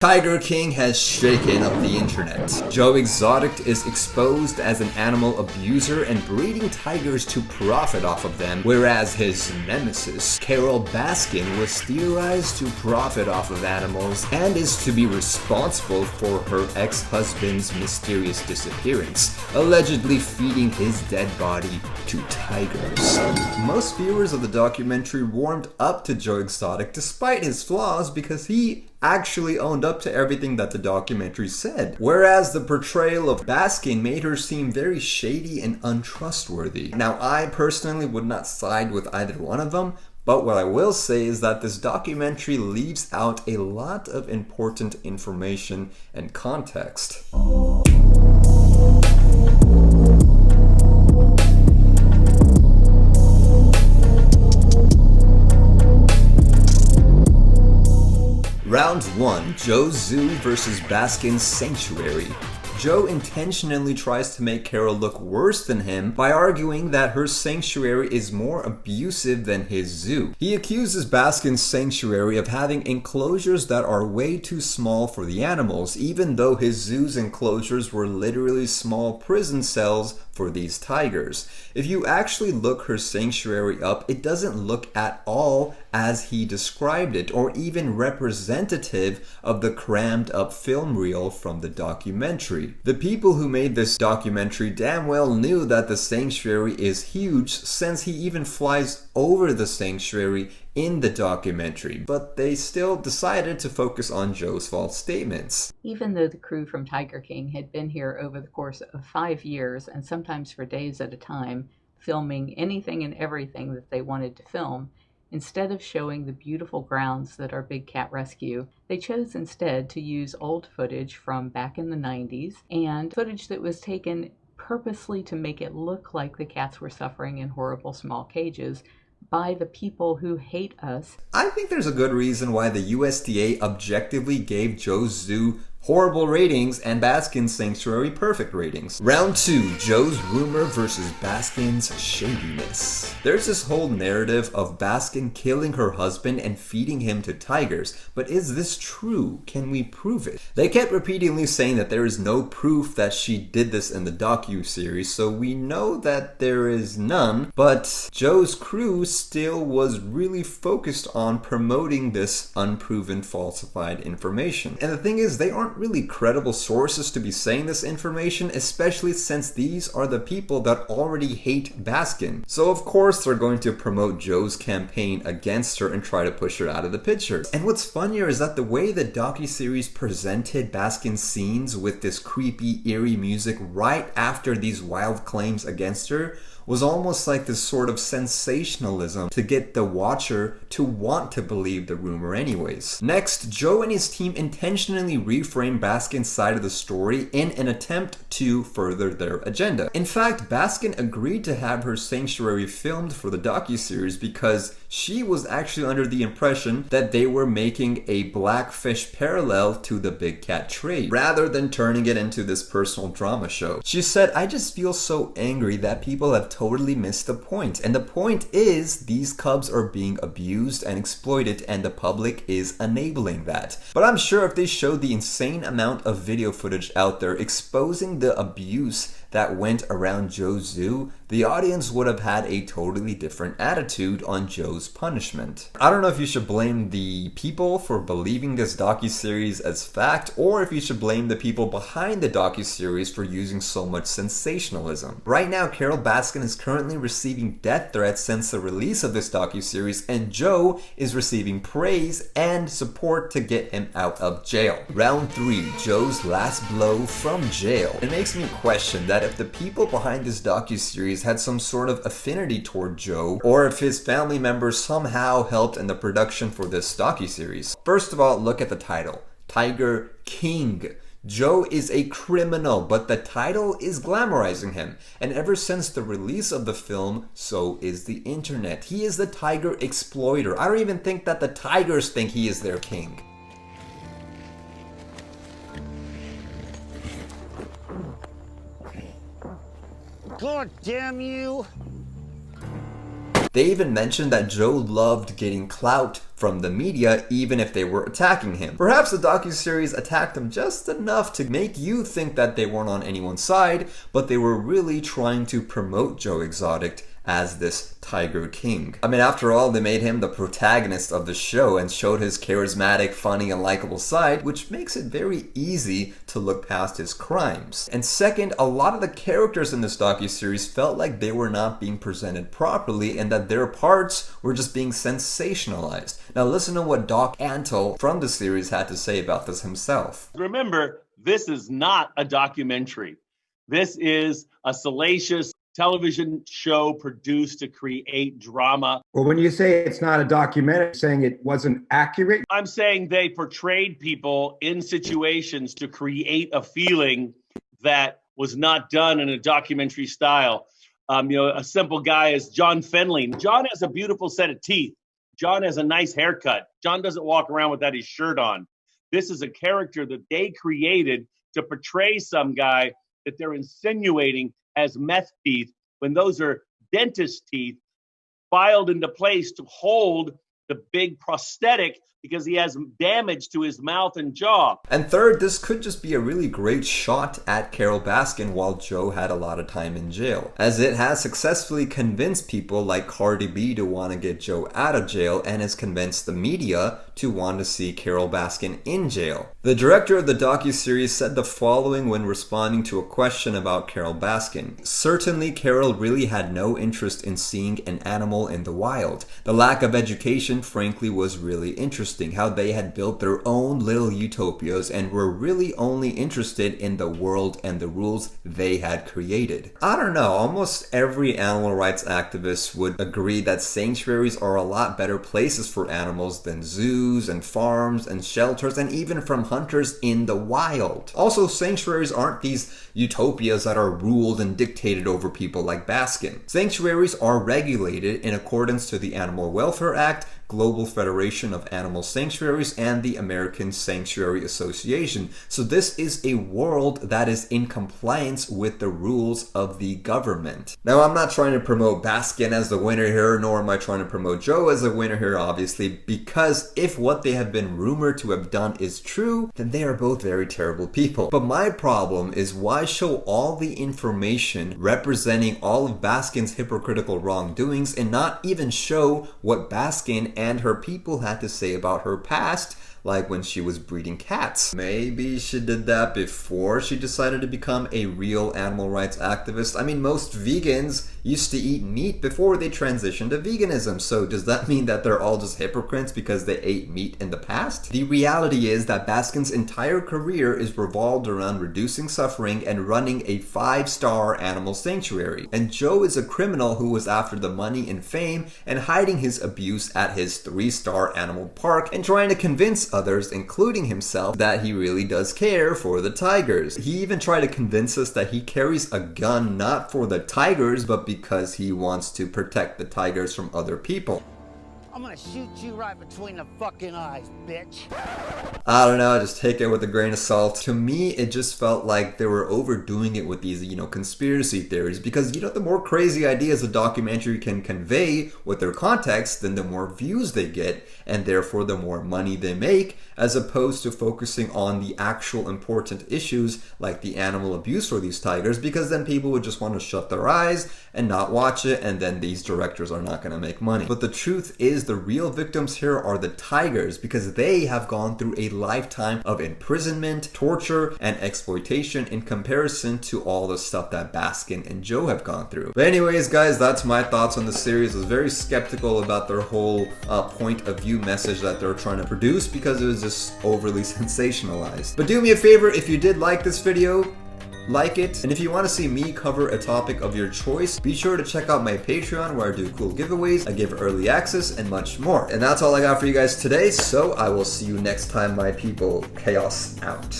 Tiger King has shaken up the internet. Joe Exotic is exposed as an animal abuser and breeding tigers to profit off of them, whereas his nemesis, Carole Baskin, was theorized to profit off of animals and is to be responsible for her ex-husband's mysterious disappearance, allegedly feeding his dead body to tigers. Most viewers of the documentary warmed up to Joe Exotic despite his flaws because he actually owned up to everything that the documentary said, whereas the portrayal of Baskin made her seem very shady and untrustworthy. Now, I personally would not side with either one of them, but what I will say is that this documentary leaves out a lot of important information and context. Round 1. Joe's Zoo versus Baskin's Sanctuary. Joe intentionally tries to make Carole look worse than him by arguing that her sanctuary is more abusive than his zoo. He accuses Baskin's sanctuary of having enclosures that are way too small for the animals, even though his zoo's enclosures were literally small prison cells for these tigers. If you actually look her sanctuary up, it doesn't look at all as he described it, or even representative of the crammed up film reel from the documentary. The people who made this documentary damn well knew that the sanctuary is huge, since he even flies over the sanctuary in the documentary, but they still decided to focus on Joe's false statements. Even though the crew from Tiger King had been here over the course of 5 years, and sometimes for days at a time, filming anything and everything that they wanted to film, instead of showing the beautiful grounds that are Big Cat Rescue, they chose instead to use old footage from back in the 90s and footage that was taken purposely to make it look like the cats were suffering in horrible small cages by the people who hate us. I think there's a good reason why the USDA objectively gave Joe's Zoo horrible ratings and Baskin's Sanctuary perfect ratings. Round 2. Joe's Rumor versus Baskin's Shadiness. There's this whole narrative of Baskin killing her husband and feeding him to tigers, but is this true? Can we prove it? They kept repeatedly saying that there is no proof that she did this in the docu-series, so we know that there is none, but Joe's crew still was really focused on promoting this unproven falsified information. And the thing is, they aren't really credible sources to be saying this information, especially since these are the people that already hate Baskin. So of course they're going to promote Joe's campaign against her and try to push her out of the picture. And what's funnier is that the way the docuseries presented Baskin's scenes with this creepy, eerie music right after these wild claims against her was almost like this sort of sensationalism to get the watcher to want to believe the rumor anyways. Next, Joe and his team intentionally reframe Baskin's side of the story in an attempt to further their agenda. In fact, Baskin agreed to have her sanctuary filmed for the docuseries because she was actually under the impression that they were making a Blackfish parallel to the Big Cat trade, rather than turning it into this personal drama show. She said, "I just feel so angry that people have totally missed the point. And the point is, these cubs are being abused and exploited, and the public is enabling that." But I'm sure if they showed the insane amount of video footage out there exposing the abuse that went around Joe's Zoo, the audience would have had a totally different attitude on Joe's punishment. I don't know if you should blame the people for believing this docuseries as fact, or if you should blame the people behind the docuseries for using so much sensationalism. Right now, Carole Baskin is currently receiving death threats since the release of this docuseries, and Joe is receiving praise and support to get him out of jail. Round 3. Joe's last blow from jail. It makes me question that if the people behind this docuseries had some sort of affinity toward Joe, or if his family members somehow helped in the production for this docuseries. First of all, look at the title. Tiger King. Joe is a criminal, but the title is glamorizing him. And ever since the release of the film, so is the internet. He is the tiger exploiter. I don't even think that the tigers think he is their king. God damn you! They even mentioned that Joe loved getting clout from the media, even if they were attacking him. Perhaps the docuseries attacked him just enough to make you think that they weren't on anyone's side, but they were really trying to promote Joe Exotic as this Tiger King. I mean, after all, they made him the protagonist of the show and showed his charismatic, funny, and likable side, which makes it very easy to look past his crimes. And second, a lot of the characters in this docuseries felt like they were not being presented properly and that their parts were just being sensationalized. Now listen to what Doc Antle from the series had to say about this himself. Remember, this is not a documentary. This is a salacious television show produced to create drama. Well, when you say it's not a documentary, saying it wasn't accurate? I'm saying they portrayed people in situations to create a feeling that was not done in a documentary style. A simple guy is John Fenley. John has a beautiful set of teeth. John has a nice haircut. John doesn't walk around without his shirt on. This is a character that they created to portray some guy that they're insinuating as meth teeth, when those are dentist teeth filed into place to hold the big prosthetic because he has damage to his mouth and jaw. And third, this could just be a really great shot at Carole Baskin while Joe had a lot of time in jail, as it has successfully convinced people like Cardi B to want to get Joe out of jail and has convinced the media to want to see Carole Baskin in jail. The director of the docuseries said the following when responding to a question about Carole Baskin. Certainly, Carole really had no interest in seeing an animal in the wild. The lack of education, frankly, was really interesting. How they had built their own little utopias and were really only interested in the world and the rules they had created. I don't know, almost every animal rights activist would agree that sanctuaries are a lot better places for animals than zoos and farms and shelters and even from hunters in the wild. Also, sanctuaries aren't these utopias that are ruled and dictated over people like Baskin. Sanctuaries are regulated in accordance to the Animal Welfare Act, Global Federation of Animal Sanctuaries, and the American Sanctuary Association. So this is a world that is in compliance with the rules of the government. Now, I'm not trying to promote Baskin as the winner here, nor am I trying to promote Joe as a winner here, obviously, because if what they have been rumored to have done is true, then they are both very terrible people. But my problem is, why show all the information representing all of Baskin's hypocritical wrongdoings and not even show what Baskin and her people had to say about her past, like when she was breeding cats? Maybe she did that before she decided to become a real animal rights activist. I mean, most vegans used to eat meat before they transitioned to veganism, so does that mean that they're all just hypocrites because they ate meat in the past? The reality is that Baskin's entire career is revolved around reducing suffering and running a 5-star animal sanctuary. And Joe is a criminal who was after the money and fame and hiding his abuse at his 3-star animal park and trying to convince others, including himself, that he really does care for the tigers. He even tried to convince us that he carries a gun not for the tigers, but because he wants to protect the tigers from other people. I'm gonna shoot you right between the fucking eyes, bitch. I don't know, just take it with a grain of salt. To me, it just felt like they were overdoing it with these, conspiracy theories, because, the more crazy ideas a documentary can convey with their context, then the more views they get, and therefore the more money they make, as opposed to focusing on the actual important issues like the animal abuse for these tigers, because then people would just want to shut their eyes and not watch it, and then these directors are not going to make money. But the truth is, the real victims here are the tigers, because they have gone through a lifetime of imprisonment, torture, and exploitation in comparison to all the stuff that Baskin and Joe have gone through. But anyways, guys, that's my thoughts on the series. I was very skeptical about their whole point of view message that they're trying to produce, because it was just overly sensationalized. But do me a favor, if you did like this video, like it, and if you want to see me cover a topic of your choice, be sure to check out my Patreon where I do cool giveaways, I give early access, and much more. And that's all I got for you guys today, so I will see you next time, my people. Chaos out.